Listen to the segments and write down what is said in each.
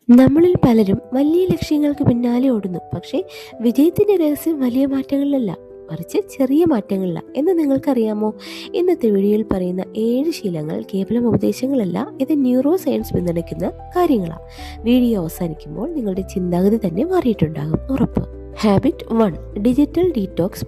നമ്മളിൽ പലരും വലിയ ലക്ഷ്യങ്ങൾക്ക് പിന്നാലെ ഓടുന്നു. പക്ഷേ വിജയത്തിന്റെ രഹസ്യം വലിയ മാറ്റങ്ങളിലല്ല, മറിച്ച് ചെറിയ മാറ്റങ്ങളില്ല എന്ന് നിങ്ങൾക്കറിയാമോ? ഇന്നത്തെ വീഡിയോയിൽ പറയുന്ന 7 ശീലങ്ങൾ കേവലം ഉപദേശങ്ങളല്ല, ഇത് ന്യൂറോ സയൻസ് പിന്തുണയ്ക്കുന്ന കാര്യങ്ങളാണ്. വീഡിയോ അവസാനിക്കുമ്പോൾ നിങ്ങളുടെ ചിന്താഗതി തന്നെ മാറിയിട്ടുണ്ടാകും, ഉറപ്പ്. Habit 1, digital detox.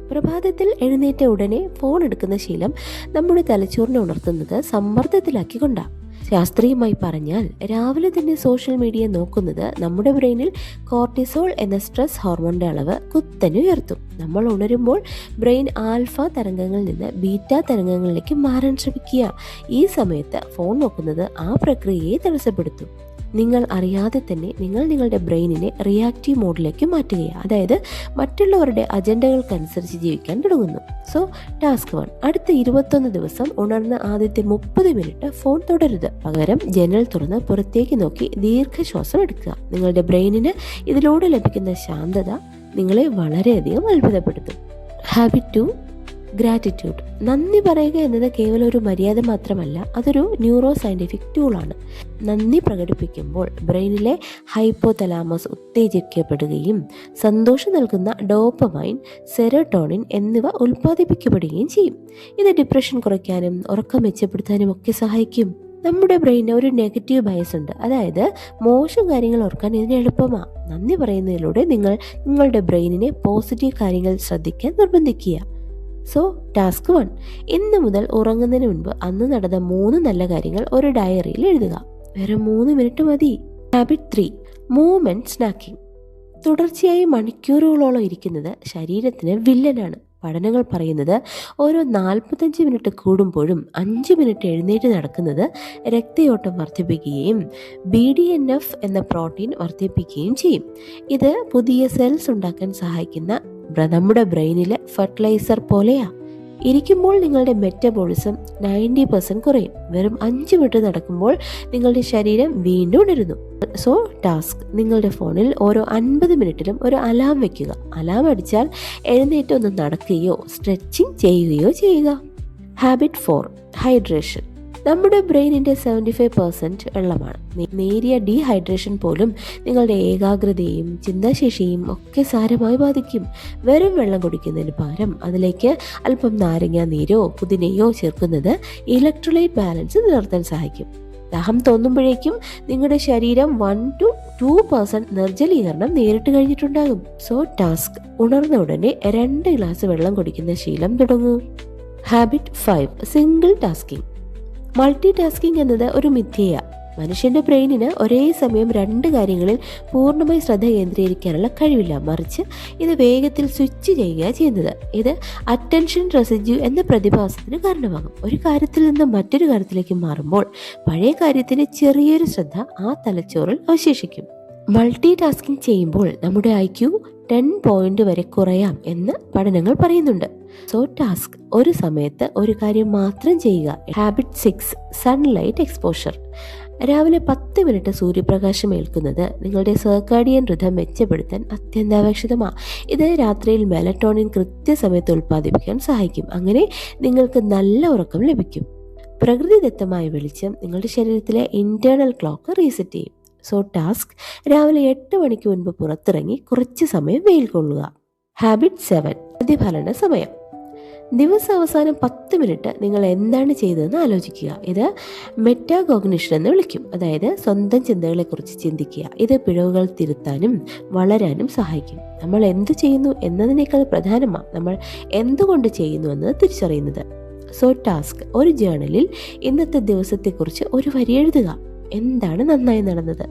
പ്രഭാതത്തിൽ എഴുന്നേറ്റ ഉടനെ ഫോൺ എടുക്കുന്ന ശീലം നമ്മുടെ തലച്ചോറിനെ ഉണർത്തുന്നത് സമ്മർദ്ദത്തിലാക്കിക്കൊണ്ടാണ്. ശാസ്ത്രീയമായി പറഞ്ഞാൽ രാവിലെ തന്നെ സോഷ്യൽ മീഡിയ നോക്കുന്നത് നമ്മുടെ ബ്രെയിനിൽ കോർട്ടിസോൾ എന്ന സ്ട്രെസ് ഹോർമോണിന്റെ അളവ് കുത്തനെ ഉയർത്തും. നമ്മൾ ഉണരുമ്പോൾ ബ്രെയിൻ ആൽഫ തരംഗങ്ങളിൽ നിന്ന് ബീറ്റ തരംഗങ്ങളിലേക്ക് മാറാൻ ശ്രമിക്കുക. ഈ സമയത്ത് ഫോൺ നോക്കുന്നത് ആ പ്രക്രിയയെ തടസ്സപ്പെടുത്തും. നിങ്ങൾ അറിയാതെ തന്നെ നിങ്ങൾ നിങ്ങളുടെ ബ്രെയിനിനെ റിയാക്റ്റീവ് മോഡിലേക്ക് മാറ്റുകയാണ്, അതായത് മറ്റുള്ളവരുടെ അജണ്ടകൾക്കനുസരിച്ച് ജീവിക്കാൻ തുടങ്ങുന്നു. സോ ടാസ്ക് 1, അടുത്ത 21 ദിവസം ഉണർന്ന ആദ്യത്തെ 30 മിനിറ്റ് ഫോൺ തുടരുത്. പകരം ജനൽ തുറന്ന് പുറത്തേക്ക് നോക്കി ദീർഘശ്വാസം എടുക്കുക. നിങ്ങളുടെ ബ്രെയിനിന് ഇതിലൂടെ ലഭിക്കുന്ന ശാന്തത നിങ്ങളെ വളരെയധികം അത്ഭുതപ്പെടുത്തും. Habit 2, gratitude. നന്ദി പറയുക എന്നത് കേവലം ഒരു മര്യാദ മാത്രമല്ല, അതൊരു ന്യൂറോ സയന്റിഫിക് ടൂളാണ്. നന്ദി പ്രകടിപ്പിക്കുമ്പോൾ ബ്രെയിനിലെ ഹൈപ്പോതലാമസ് ഉത്തേജിക്കപ്പെടുകയും സന്തോഷം നൽകുന്ന ഡോപ്പമൈൻ, സെറോട്ടോണിൻ എന്നിവ ഉൽപ്പാദിപ്പിക്കപ്പെടുകയും ചെയ്യും. ഇത് ഡിപ്രഷൻ കുറയ്ക്കാനും ഉറക്കം മെച്ചപ്പെടുത്താനും ഒക്കെ സഹായിക്കും. നമ്മുടെ ബ്രെയിനിന് ഒരു നെഗറ്റീവ് ബയസ് ഉണ്ട്, അതായത് മോശം കാര്യങ്ങൾ ഓർക്കാൻ ഇതിന് എളുപ്പമാണ്. നന്ദി പറയുന്നതിലൂടെ നിങ്ങളുടെ ബ്രെയിനിനെ പോസിറ്റീവ് കാര്യങ്ങൾ ശ്രദ്ധിക്കാൻ നിർബന്ധിക്കുക. സോ ടാസ്ക് 1, ഇന്ന് മുതൽ ഉറങ്ങുന്നതിന് മുൻപ് അന്ന് നടന്ന 3 നല്ല കാര്യങ്ങൾ ഒരു ഡയറിയിൽ എഴുതുക. വെറും 3 മിനിറ്റ് മതി. Habit 3, movement snacking. തുടർച്ചയായി മണിക്കൂറുകളോളം ഇരിക്കുന്നത് ശരീരത്തിന് വില്ലനാണ്. പഠനങ്ങൾ പറയുന്നത് ഓരോ 45 മിനിറ്റ് കൂടുമ്പോഴും 5 മിനിറ്റ് എഴുന്നേറ്റ് നടക്കുന്നത് രക്തയോട്ടം വർദ്ധിപ്പിക്കുകയും BDNF എന്ന പ്രോട്ടീൻ വർദ്ധിപ്പിക്കുകയും ചെയ്യും. ഇത് പുതിയ സെൽസ് ഉണ്ടാക്കാൻ സഹായിക്കുന്ന നമ്മുടെ ബ്രെയിനിലെ ഫെർട്ടിലൈസർ പോലെയാ. ഇരിക്കുമ്പോൾ നിങ്ങളുടെ മെറ്റബോളിസം 90% കുറയും. വെറും 5 മിനിറ്റ് നടക്കുമ്പോൾ നിങ്ങളുടെ ശരീരം വീണ്ടും ഉണരുന്നു. സോ ടാസ്ക്, നിങ്ങളുടെ ഫോണിൽ ഓരോ 50 മിനിറ്റിലും ഒരു അലാം വെക്കുക. അലാം അടിച്ചാൽ എഴുന്നേറ്റ് ഒന്ന് നടക്കുകയോ സ്ട്രെച്ചിങ് ചെയ്യുകയോ ചെയ്യുക. Habit 4, hydration. നമ്മുടെ ബ്രെയിനിൻ്റെ 75% വെള്ളമാണ്. നേരിയ ഡീഹൈഡ്രേഷൻ പോലും നിങ്ങളുടെ ഏകാഗ്രതയും ചിന്താശേഷിയും ഒക്കെ സാരമായി ബാധിക്കും. വെറും വെള്ളം കുടിക്കുന്നതിന് പകരം അതിലേക്ക് അല്പം നാരങ്ങ നീരോ പുതിനയോ ചേർക്കുന്നത് ഇലക്ട്രോലൈറ്റ് ബാലൻസ് നിലനിർത്താൻ സഹായിക്കും. ദാഹം തോന്നുമ്പോഴേക്കും നിങ്ങളുടെ ശരീരം 1 to 2% നിർജ്ജലീകരണം നേരിട്ട് കഴിഞ്ഞിട്ടുണ്ടാകും. സോ ടാസ്ക്, ഉണർന്ന ഉടനെ 2 ഗ്ലാസ് വെള്ളം കുടിക്കുന്ന ശീലം തുടങ്ങൂ. Habit 5, single tasking. Multi tasking എന്നത് ഒരു മിഥ്യയാണ്. മനുഷ്യന്റെ ബ്രെയിനിന് ഒരേ സമയം 2 കാര്യങ്ങളിൽ പൂർണ്ണമായി ശ്രദ്ധ കേന്ദ്രീകരിക്കാനുള്ള കഴിവില്ല, മറിച്ച് ഇത് വേഗത്തിൽ സ്വിച്ച് ചെയ്യുകയാണ് ചെയ്യുന്നത്. ഇത് അറ്റൻഷൻ റെസിഡ്യൂ എന്ന പ്രതിഭാസത്തിന് കാരണമാകും. ഒരു കാര്യത്തിൽ നിന്ന് മറ്റൊരു കാര്യത്തിലേക്ക് മാറുമ്പോൾ പഴയ കാര്യത്തിന് ചെറിയൊരു ശ്രദ്ധ ആ തലച്ചോറിൽ അവശേഷിക്കും. മൾട്ടി ടാസ്കിംഗ് ചെയ്യുമ്പോൾ നമ്മുടെ IQ 10 പോയിന്റ് വരെ കുറയാം എന്ന് പഠനങ്ങൾ പറയുന്നുണ്ട്. സോ ടാസ്ക്, ഒരു സമയത്ത് ഒരു കാര്യം മാത്രം ചെയ്യുക. Habit 6, sunlight exposure. രാവിലെ 10 മിനിറ്റ് സൂര്യപ്രകാശം ഏൽക്കുന്നത് നിങ്ങളുടെ സർക്കാഡിയൻ റിഥം മെച്ചപ്പെടുത്താൻ അത്യന്താപേക്ഷിതമാണ്. ഇത് രാത്രിയിൽ മെലറ്റോണിൻ കൃത്യസമയത്ത് ഉൽപ്പാദിപ്പിക്കാൻ സഹായിക്കും. അങ്ങനെ നിങ്ങൾക്ക് നല്ല ഉറക്കം ലഭിക്കും. പ്രകൃതിദത്തമായ വെളിച്ചം നിങ്ങളുടെ ശരീരത്തിലെ ഇന്റേണൽ ക്ലോക്ക് റീസെറ്റ് ചെയ്യും. സോ ടാസ്ക്, രാവിലെ 8 മണിക്ക് മുൻപ് പുറത്തിറങ്ങി കുറച്ച് സമയം വെയിൽ കൊള്ളുക. ഹാബിറ്റ് 7, പ്രതിഫലന സമയം. ദിവസാവസാനം 10 മിനിറ്റ് നിങ്ങൾ എന്താണ് ചെയ്തതെന്ന് ആലോചിക്കുക. ഇത് മെറ്റാകോഗ്നിഷൻ എന്ന് വിളിക്കും, അതായത് സ്വന്തം ചിന്തകളെക്കുറിച്ച് ചിന്തിക്കുക. ഇത് പിഴവുകൾ തിരുത്താനും വളരാനും സഹായിക്കും. നമ്മൾ എന്തു ചെയ്യുന്നു എന്നതിനേക്കാൾ പ്രധാനമാണ് നമ്മൾ എന്തുകൊണ്ട് ചെയ്യുന്നു എന്നത് തിരിച്ചറിയുന്നത്. സോ ടാസ്ക്, ഒരു ജേണലിൽ ഇന്നത്തെ ദിവസത്തെക്കുറിച്ച് ഒരു വരി എഴുതുക. എന്താണ് നന്നായി നടന്നത്,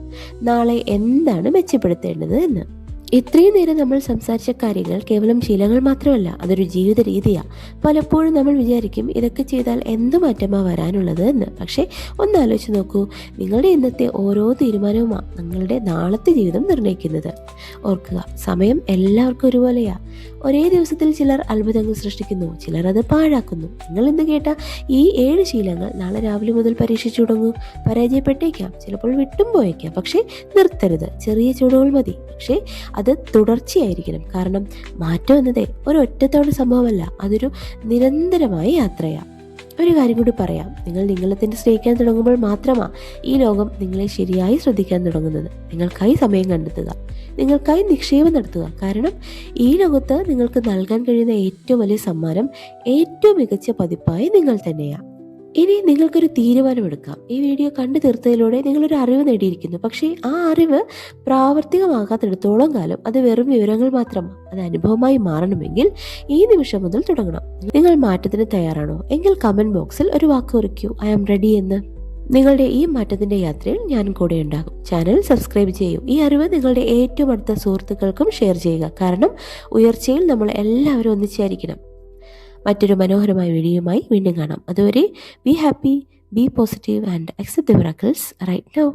നാളെ എന്താണ് മെച്ചപ്പെടുത്തേണ്ടത് എന്ന്. ഇത്രയും നേരം നമ്മൾ സംസാരിച്ച കാര്യങ്ങൾ കേവലം ശീലങ്ങൾ മാത്രമല്ല, അതൊരു ജീവിത രീതിയാണ്. പലപ്പോഴും നമ്മൾ വിചാരിക്കും ഇതൊക്കെ ചെയ്താൽ എന്ത് മാറ്റമാണ് വരാനുള്ളത് എന്ന്. പക്ഷേ ഒന്ന് ആലോചിച്ച് നോക്കൂ, നിങ്ങളുടെ ഇന്നത്തെ ഓരോ തീരുമാനവുമാണ് നിങ്ങളുടെ നാളത്തെ ജീവിതം നിർണ്ണയിക്കുന്നത്. ഓർക്കുക, സമയം എല്ലാവർക്കും ഒരുപോലെയാണ്. ഒരേ ദിവസത്തിൽ ചിലർ അത്ഭുതങ്ങൾ സൃഷ്ടിക്കുന്നു, ചിലർ അത് പാഴാക്കുന്നു. നിങ്ങൾ ഇന്ന് കേട്ട ഈ 7 ശീലങ്ങൾ നാളെ രാവിലെ മുതൽ പരീക്ഷിച്ചു തുടങ്ങൂ. പരാജയപ്പെട്ടേക്കാം, ചിലപ്പോൾ വിട്ടും പോയേക്കാം, പക്ഷേ നിർത്തരുത്. ചെറിയ ചുവടുകൾ മതി, പക്ഷേ അത് തുടർച്ചയായിരിക്കണം. കാരണം മാറ്റം എന്നതേ ഒരു ഒറ്റത്തോടെ സംഭവമല്ല, അതൊരു നിരന്തരമായ യാത്രയാണ്. ഒരു കാര്യം കൂടി പറയാം, നിങ്ങൾ നിങ്ങളെ തന്നെ സ്നേഹിക്കാൻ തുടങ്ങുമ്പോൾ മാത്രമാണ് ഈ ലോകം നിങ്ങളെ ശരിയായി ശ്രദ്ധിക്കാൻ തുടങ്ങുന്നത്. നിങ്ങൾക്കായി സമയം കണ്ടെത്തുക, നിങ്ങൾക്കായി നിക്ഷേപം നടത്തുക. കാരണം ഈ ലോകത്ത് നിങ്ങൾക്ക് നൽകാൻ കഴിയുന്ന ഏറ്റവും വലിയ സമ്മാനം ഏറ്റവും മികച്ച പതിപ്പായി നിങ്ങൾ തന്നെയാണ്. ഇനി നിങ്ങൾക്കൊരു തീരുമാനമെടുക്കാം. ഈ വീഡിയോ കണ്ടു തീർത്തതിലൂടെ നിങ്ങളൊരു അറിവ് നേടിയിരിക്കുന്നു. പക്ഷേ ആ അറിവ് പ്രാവർത്തികമാകാത്തിടത്തോളം കാലം അത് വെറും വിവരങ്ങൾ മാത്രമാണ്. അത് അനുഭവമായി മാറണമെങ്കിൽ ഈ നിമിഷം മുതൽ തുടങ്ങണം. നിങ്ങൾ മാറ്റത്തിന് തയ്യാറാണോ? എങ്കിൽ കമൻറ്റ് ബോക്സിൽ ഒരു വാക്ക് കുറിക്കൂ, ഐ ആം റെഡി എന്ന്. നിങ്ങളുടെ ഈ മാറ്റത്തിൻ്റെ യാത്രയിൽ ഞാനും കൂടെ ഉണ്ടാകും. ചാനൽ സബ്സ്ക്രൈബ് ചെയ്യൂ. ഈ അറിവ് നിങ്ങളുടെ ഏറ്റവും അടുത്ത സുഹൃത്തുക്കൾക്കും ഷെയർ ചെയ്യുക. കാരണം ഉയർച്ചയിൽ നമ്മൾ എല്ലാവരും ഒന്നിച്ചായിരിക്കണം. മറ്റൊരു മനോഹരമായ വീഡിയോയുമായി വീണ്ടും കാണാം. അതുവരെ be happy, be positive and accept the miracles right now.